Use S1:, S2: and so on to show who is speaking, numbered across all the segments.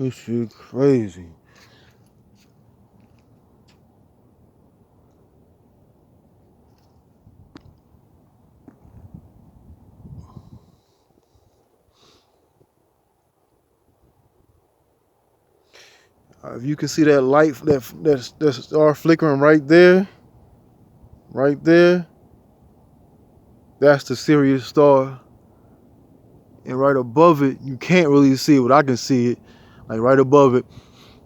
S1: This shit crazy. If you can see that light, that star flickering right there, that's the Sirius star. And right above it, you can't really see it, but I can see it. Like right above it,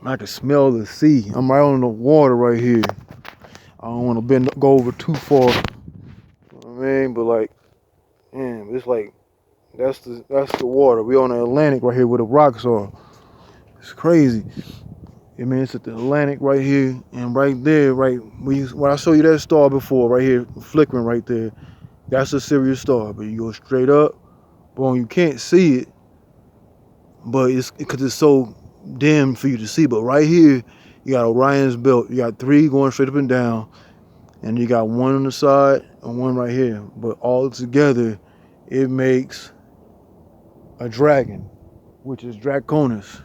S1: I can smell the sea. I'm right on the water right here. I don't want to go over too far. You know what I mean? But like, man, it's like that's the water. We on the Atlantic right here where the rocks are. It's crazy. I mean, it's at the Atlantic right here, and right there, right when I show you that star before, right here, flickering right there, that's a Sirius star. But you go straight up, boom, you can't see it, but it's because it's so dim for you to see. But right here, you got Orion's belt. You got 3 going straight up and down, and you got 1 on the side and 1 right here. But all together, it makes a dragon, which is Draconis.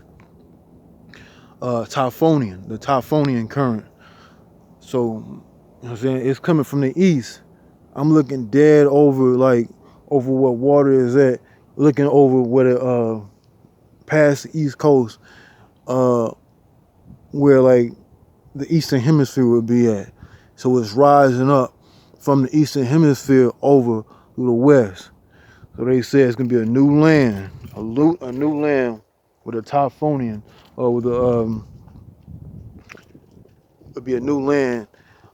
S1: Typhonian, the Typhonian current. So, you know what I'm saying, it's coming from the east. I'm looking dead over where water is at, looking over where the past the east coast, where like the eastern hemisphere would be at. So it's rising up from the eastern hemisphere over to the west. So they say it's gonna be a new land, a new land with a Typhonian, or with the it'll be a new land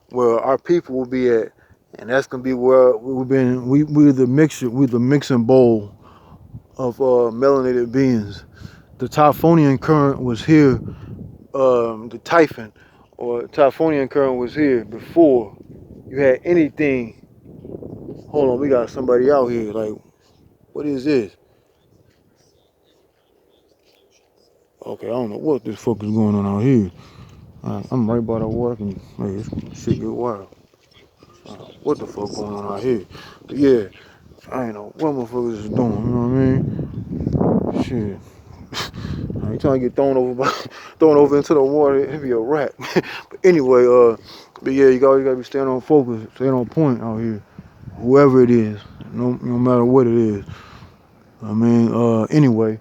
S1: where our people will be at, and that's gonna be where we're the mixing bowl of melanated beings. The Typhonian current was here, the Typhon or Typhonian current was here before you had anything. Hold on, we got somebody out here. Like, what is this? Okay, I don't know what this fuck is going on out here. I'm right by the water. Hey, this shit get wild. What the fuck going on out here? But yeah, I ain't know what motherfuckers is doing. You know what I mean? Shit. I ain't trying to get thrown over into the water. It'd be a wrap. But anyway, but yeah, you gotta be staying on focus, staying on point out here. Whoever it is, no matter what it is. I mean, anyway,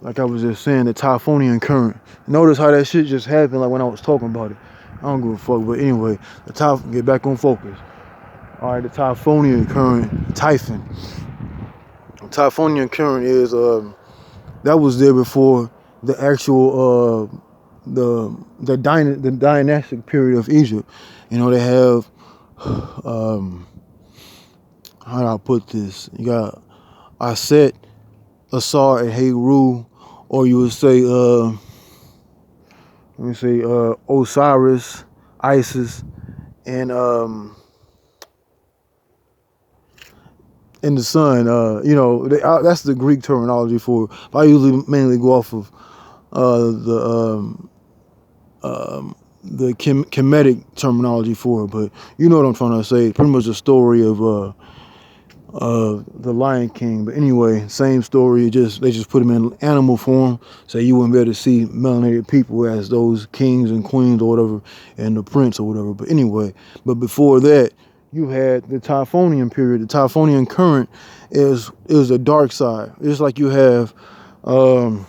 S1: like I was just saying, the Typhonian current. Notice how that shit just happened, like when I was talking about it. I don't give a fuck, but anyway, get back on focus. All right, the Typhonian current, Typhon. The Typhonian current is that was there before the actual the dynastic period of Egypt. You know, they have how do I put this? You got Aset, Asar, and Heru, or you would say Osiris, Isis, and the sun. You know, that's the Greek terminology for it. I usually mainly go off of the Kemetic terminology for it, but you know what I'm trying to say. Pretty much the story of the Lion King. But anyway, same story. They just put him in animal form, so you wouldn't be able to see melanated people as those kings and queens or whatever, and the prince or whatever. But anyway, but before that, you had the Typhonian period. The Typhonian current is the dark side. It's like you have what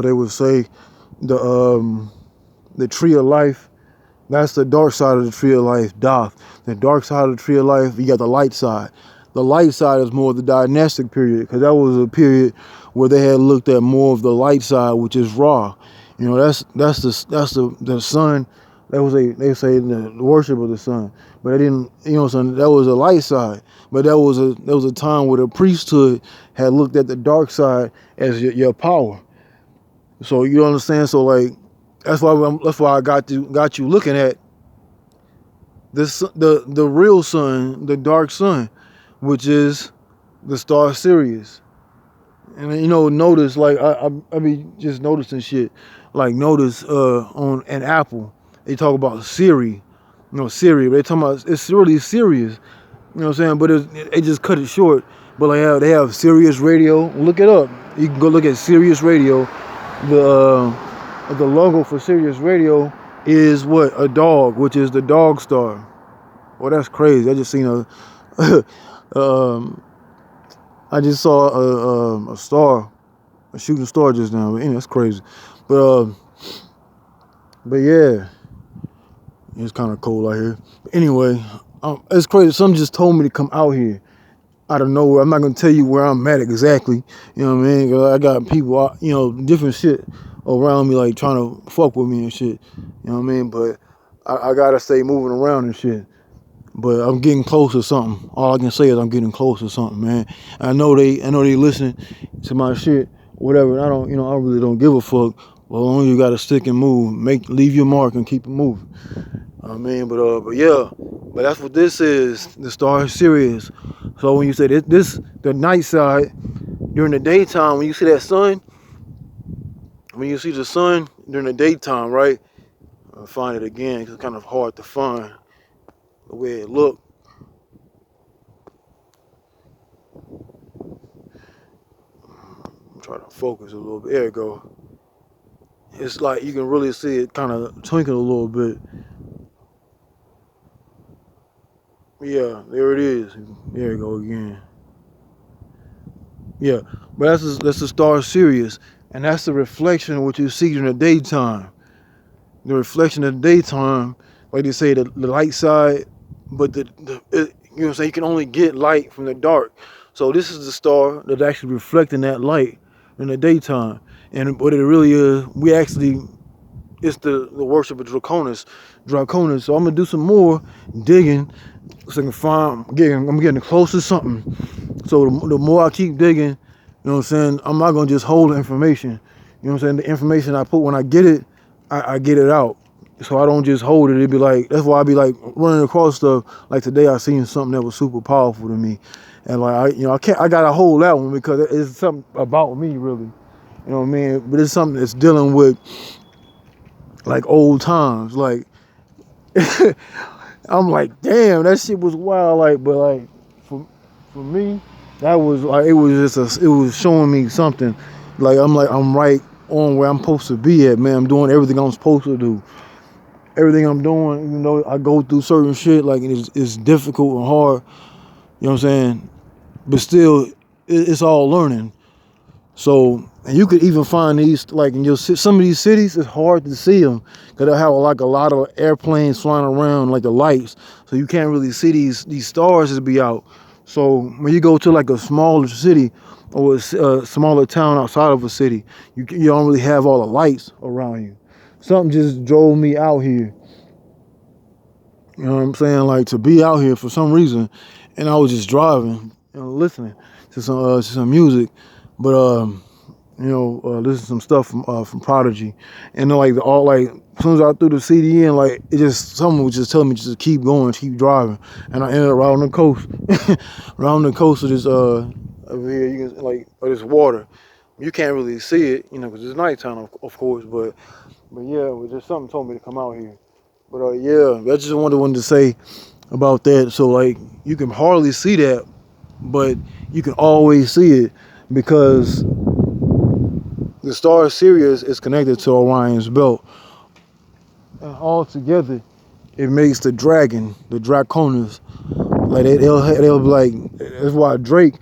S1: they would say, the tree of life. That's the dark side of the tree of life, Doth. The dark side of the tree of life, you got the light side. The light side is more the dynastic period, because that was a period where they had looked at more of the light side, which is Ra. You know, that's the sun. They say the worship of the sun, but they didn't. You know, so that was a light side. But that was a time where the priesthood had looked at the dark side as your power. So you understand. So like, that's why I got you looking at this, the real sun, the dark sun, which is the star Sirius. And you know, notice, like I mean, just noticing shit. Like notice on an Apple, they talk about Siri, Siri. But they talking about it's really Sirius. You know what I'm saying? But they just cut it short But they have Sirius Radio. Look it up. You can go look at Sirius Radio. The logo for Sirius Radio is what? A dog, which is the dog star. Well, that's crazy. I just seen I just saw a star, a shooting star just now. But anyway, that's crazy. But yeah, it's kind of cold out here. But anyway, it's crazy. Something just told me to come out here out of nowhere. I'm not gonna tell you where I'm at exactly. You know what I mean? 'Cause I got people, different shit around me, like trying to fuck with me and shit. You know what I mean? But I gotta stay moving around and shit. But I'm getting close to something. All I can say is I'm getting close to something, man. I know they listen to my shit, whatever. And I really don't give a fuck. Well, only you gotta stick and move, leave your mark and keep it moving. I mean, but yeah, but that's what this is. The star is Sirius. So when you say the night side during the daytime, when you see that sun, when you see the sun during the daytime, right? I'll find it again. 'Cause it's kind of hard to find the way it looked. I'm trying to focus a little bit. There you go. It's like you can really see it kind of twinkle a little bit. Yeah, there it is. There you go again. Yeah, but that's the star Sirius, and that's the reflection of what you see during the daytime. The reflection of the daytime, like they say, the light side, but you know what I'm saying, you can only get light from the dark. So this is the star that's actually reflecting that light in the daytime. And what it really is, it's the worship of Draconis. So I'm gonna do some more digging so I can find, I'm getting close to something. So the more I keep digging, you know what I'm saying, I'm not gonna just hold the information. You know what I'm saying? The information I put, when I get it, I get it out. So I don't just hold it. It'd be like, that's why I be like running across stuff. Like today I seen something that was super powerful to me. And like, I gotta hold that one because it's something about me really. You know what I mean? But it's something that's dealing with like old times. Like, I'm like, damn, that shit was wild. Like, but like for me, that was like, it was showing me something. Like I'm right on where I'm supposed to be at, man. I'm doing everything I'm supposed to do. Everything I'm doing, even though I go through certain shit, like it's difficult and hard. You know what I'm saying? But still, it's all learning. So, and you could even find these, like in some of these cities, it's hard to see them because they have like a lot of airplanes flying around, like the lights. So you can't really see these stars that be out. So when you go to like a smaller city or a smaller town outside of a city, you don't really have all the lights around you. Something just drove me out here. You know what I'm saying? Like to be out here for some reason, and I was just driving and listening to some music, but listen to some stuff from Prodigy, and like as soon as I threw the CD in, like someone was just telling me just to keep going, keep driving, and I ended up right on the coast, around the coast of this over here, you can like this water. You can't really see it, because it's nighttime, of course, but yeah, it was just something told me to come out here. But yeah, I just wanted to say about that. So like, you can hardly see that, but you can always see it because the star Sirius is connected to Orion's belt, and all together it makes the dragon, the Draconis. Like they'll be like, that's why Drake,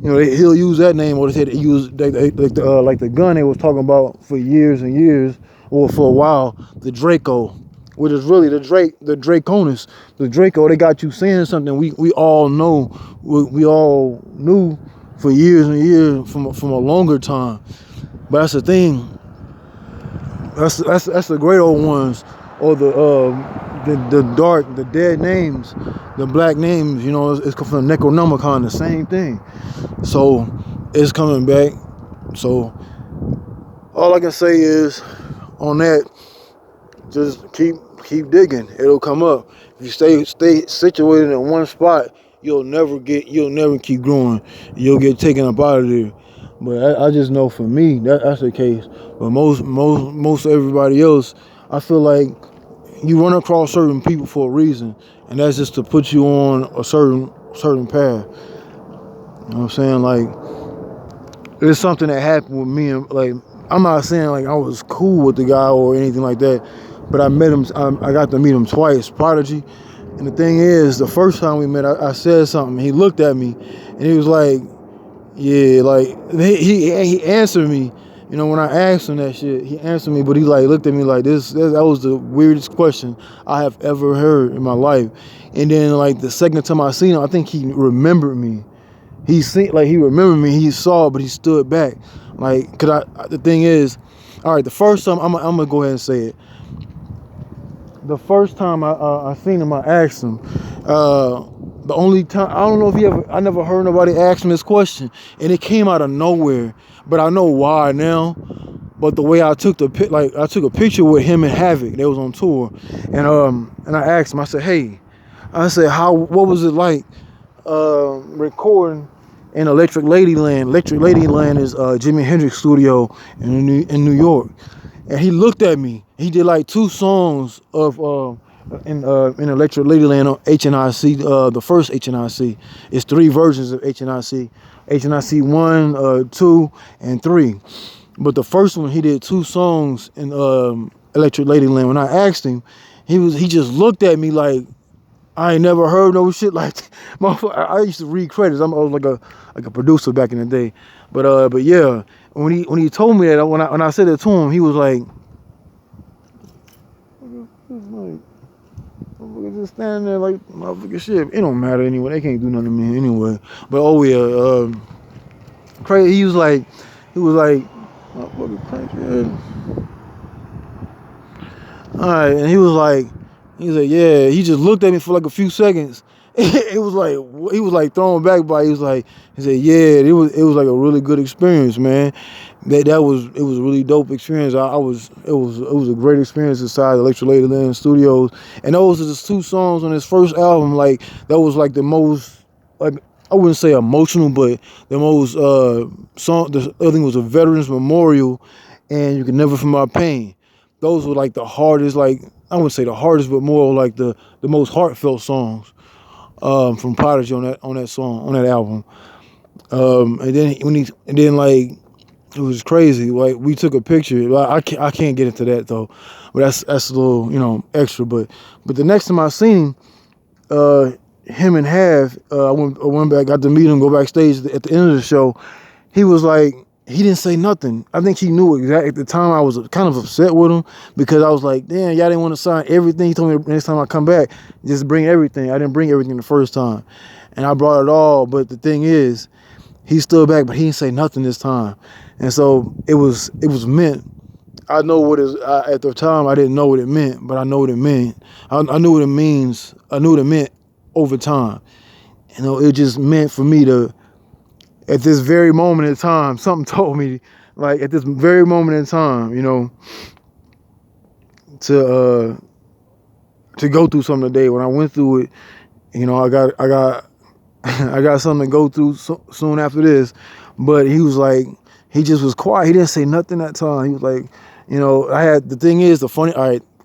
S1: he'll use that name, or they said use like the gun they was talking about for years and years, or for a while, the Draco, which is really the Draconis. The Draco, they got you saying something we all know, we all knew for years and years from a longer time. But that's the thing. That's the great old ones, or the dark, the dead names, the black names. It's from the Necronomicon, the same thing. So it's coming back. So all I can say is on that, just keep digging. It'll come up. If you stay situated in one spot, you'll never keep growing. You'll get taken up out of there. But I just know for me that's the case. But most everybody else, I feel like you run across certain people for a reason, and that's just to put you on a certain path. You know what I'm saying? Like, it's something that happened with me. And like, I'm not saying like I was cool with the guy or anything like that, but I met him. I got to meet him twice, Prodigy. And the thing is, the first time we met, I said something. He looked at me, and he was like, "Yeah," like he answered me. You know, when I asked him that shit, he answered me, but he like looked at me like this. That was the weirdest question I have ever heard in my life. And then like the second time I seen him, I think he remembered me. He remembered me. He saw, but he stood back. Like, the thing is, all right. The first time I'm gonna go ahead and say it. The first time I seen him, I asked him. The only time, I don't know if I never heard nobody ask him this question, and it came out of nowhere. But I know why now. But the way I took I took a picture with him and Havoc. They was on tour, and I asked him. I said, "Hey," I said, what was it like recording in Electric Ladyland? Electric Ladyland is Jimi Hendrix studio in New York. And he looked at me. He did like 2 songs of in Electric Ladyland on HNIC. The first HNIC. It's 3 versions of HNIC. HNIC 1, 2, and 3. But the first one, he did 2 songs in Electric Ladyland. When I asked him, he just looked at me like I ain't never heard no shit like that. I used to read credits. I was like a producer back in the day. But yeah, when he told me that, when I said it to him, he was like, motherfucker just standing there like motherfucker shit. It don't matter anyway. They can't do nothing to me anyway. But oh yeah, crazy. He was like, motherfucker crazy. All right, and he was like, yeah. He just looked at me for like a few seconds. It was like he was like thrown back by. He said, yeah, it was like a really good experience, man. It was a really dope experience. It was a great experience inside the Electric Ladyland Studios. And those are just 2 songs on his first album. Like that was like the most, like, I wouldn't say emotional, but the most song. The other thing was a Veterans Memorial, and You Can Never Feel My Pain. Those were like the hardest, like I wouldn't say the hardest, but more like the most heartfelt songs from Prodigy on that album. And then like it was crazy. Like we took a picture. I can't get into that though, but that's a little extra. But the next time I seen him and Half, I went back, got to meet him, go backstage at the end of the show. He was like, he didn't say nothing. I think he knew exactly. At the time, I was kind of upset with him because I was like, damn, y'all didn't want to sign everything. He told me next time I come back, just bring everything. I didn't bring everything the first time. And I brought it all. But the thing is, he stood back, but he didn't say nothing this time. And so it was meant. I know what is at the time, I didn't know what it meant, but I know what it meant. I knew what it means. I knew what it meant over time. It just meant for me to, at this very moment in time, something told me, like at this very moment in time, to go through something today. When I went through it, I got I got something to go through soon after this. But he was like, he just was quiet. He didn't say nothing that time. He was like,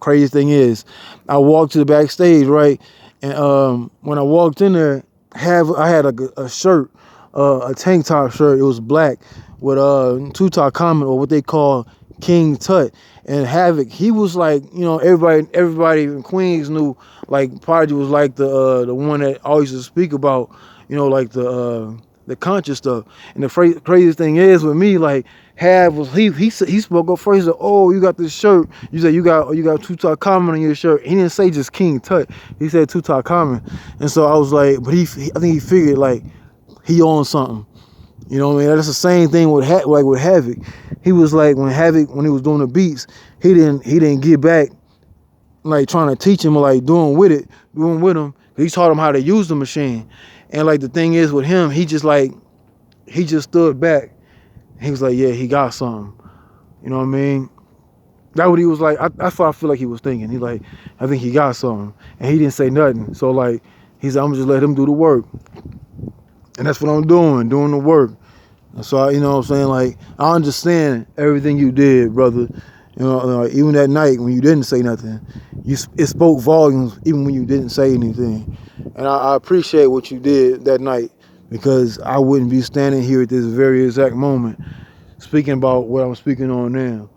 S1: crazy thing is, I walked to the backstage, right? And when I walked in there, I had a shirt, a tank top shirt. It was black with Tutankhamun, or what they call King Tut. And Havoc, he was like, everybody in Queens knew, like, Prodigy was like the one that always used to speak about, like the conscious stuff. And the craziest thing is with me, like, he spoke up first. He said, "Oh, you got this shirt. You said you got Tutankhamun on your shirt." He didn't say just King Tut. He said Tutankhamun. And so I was like, but I think he figured like he on something. You know what I mean? That's the same thing with Havoc. He was like, when he was doing the beats, he didn't get back like trying to teach him or like doing with him. He taught him how to use the machine. And like the thing is with him, he just stood back. He was like, yeah, he got something. You know what I mean? That's what he was like. That's what I feel like he was thinking. He like, I think he got something. And he didn't say nothing. So like, he said, I'm gonna just let him do the work. And that's what I'm doing the work. And so, you know what I'm saying? Like, I understand everything you did, brother. Even that night when you didn't say nothing, it spoke volumes even when you didn't say anything. And I appreciate what you did that night, because I wouldn't be standing here at this very exact moment speaking about what I'm speaking on now.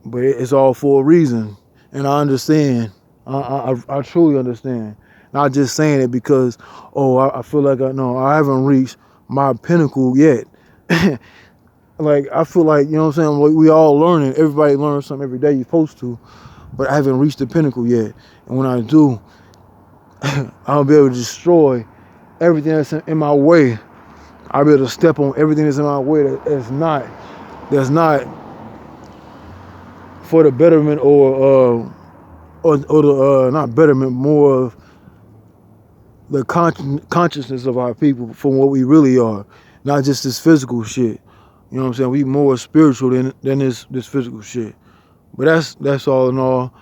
S1: But it's all for a reason, and I understand. I truly understand. Not just saying it because, oh, I feel like I haven't reached my pinnacle yet. Like, I feel like, you know what I'm saying, like, we all learning. Everybody learns something every day, you're supposed to, but I haven't reached the pinnacle yet. And when I do, I'll be able to destroy everything that's in my way. I'll be able to step on everything that's in my way that's not for the betterment or the not betterment, more of the consciousness of our people from what we really are, not just this physical shit. You know what I'm saying? We more spiritual than this physical shit. But that's all in all.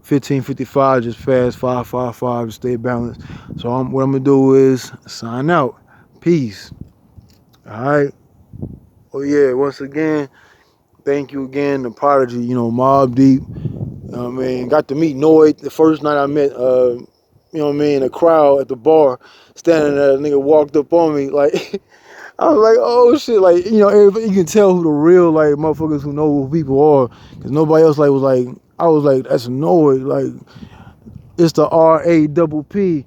S1: 15:55 just passed, 5:55 to stay balanced. So what I'm gonna do is sign out. Peace. All right. Oh yeah. Once again, thank you again, the Prodigy. Mobb Deep. I mean, got to meet Noyd the first night I met. A crowd at the bar, standing there. A nigga walked up on me like. I was like, oh shit, like, everybody, you can tell who the real, like, motherfuckers who know who people are, because nobody else, like, was like, I was like, that's Noyd, like, it's the RAPPERNOYD,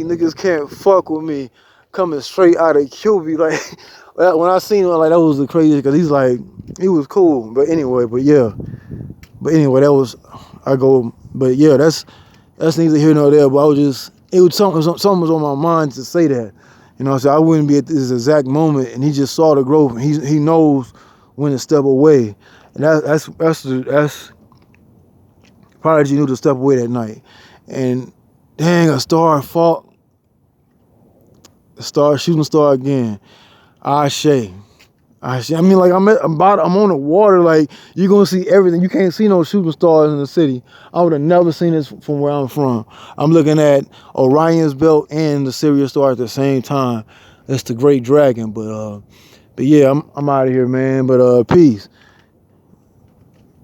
S1: niggas can't fuck with me, coming straight out of QB, like, when I seen him, like, that was the craziest, because he was cool, but anyway, but yeah, that's neither here nor there, but it was something was on my mind to say that. So I wouldn't be at this exact moment, and he just saw the growth, and he knows when to step away, and that's Prodigy knew to step away that night, and dang, a shooting star again, Ashe. I mean, like, I'm on the water, like, you're gonna see everything. You can't see no shooting stars in the city. I would have never seen this from where I'm from. I'm looking at Orion's belt and the Sirius star at the same time. It's the Great Dragon, but yeah, I'm out of here, man. But peace,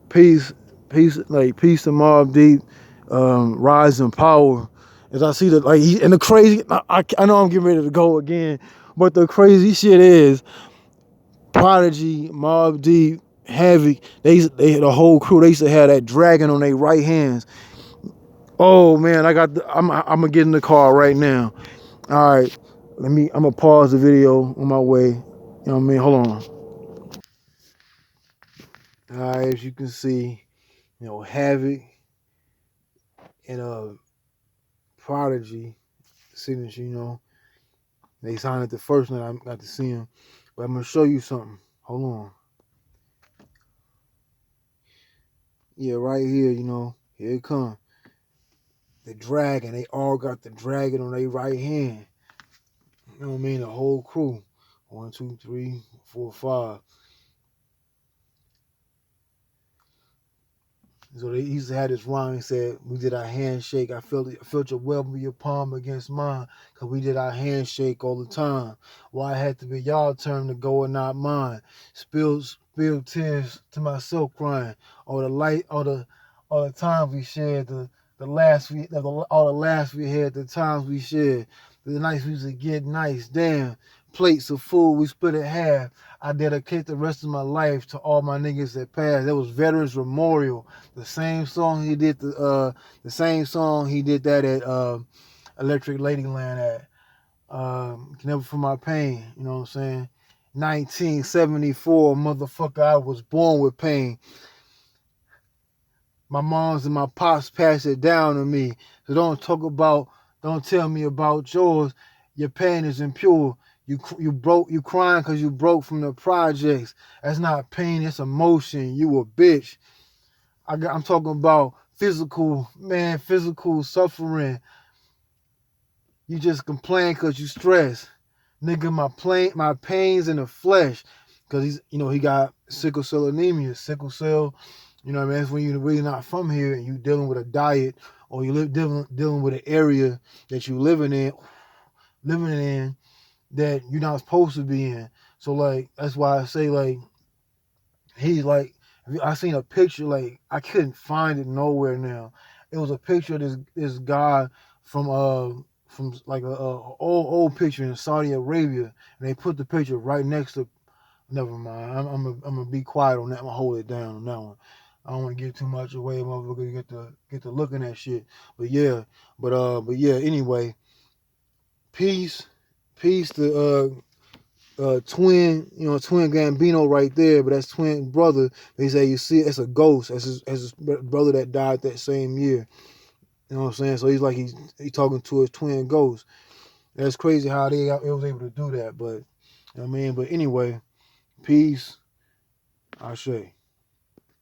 S1: peace, peace to Mobb Deep, rise in power. As I see that, like, and the crazy, I know I'm getting ready to go again, but the crazy shit is, Prodigy, Mobb Deep, Havoc, they the whole crew, they used to have that dragon on their right hands. Oh man, I'm gonna get in the car right now. All right, I'm gonna pause the video on my way. You know what I mean? Hold on. All right, as you can see, Havoc and Prodigy signature. They signed it the first night I got to see him, but I'm gonna show you something. Hold on. Yeah, right here, here it comes. The dragon, they all got the dragon on their right hand. You know what I mean? The whole crew. 1, 2, 3, 4, 5. So they used to have this rhyme. He said, we did our handshake. I felt your web of your palm against mine, because we did our handshake all the time. Why it had to be y'all turn to go and not mine. Spilled tears to myself crying. All the times we shared, all the laughs we had, the times we shared, the nights we used to get nice, damn. Plates of food, we split it half. I dedicate the rest of my life to all my niggas that passed. That was Veterans Memorial. The same song he did that at Electric Ladyland at Never For My Pain, you know what I'm saying? 1974, motherfucker, I was born with pain. My moms and my pops passed it down to me. So don't tell me about yours. Your pain is impure. You crying because you broke from the projects. That's not pain, it's emotion. You a bitch. I'm talking about physical suffering. You just complain because you stress. Nigga, my pain's in the flesh. Because he got sickle cell anemia. Sickle cell, you know what I mean? That's when you're really not from here and you dealing with a diet, or you dealing with an area that you living in that you're not supposed to be in. So, like, that's why I say, like, he's like, I seen a picture, like, I couldn't find it nowhere now. It was a picture of this guy from from like a old picture in Saudi Arabia, and they put the picture right next to. Never mind. I'm gonna be quiet on that. I'm gonna hold it down on that one. I don't want to give too much away, motherfucker. Get to looking at shit. But yeah, but yeah. Anyway, peace to twin, twin Gambino right there. But that's twin brother. They say you see, it's a ghost. That's his brother that died that same year. You know what I'm saying? So he's like he's talking to his twin ghost. That's crazy how it was able to do that. But I mean, but anyway, peace. I say.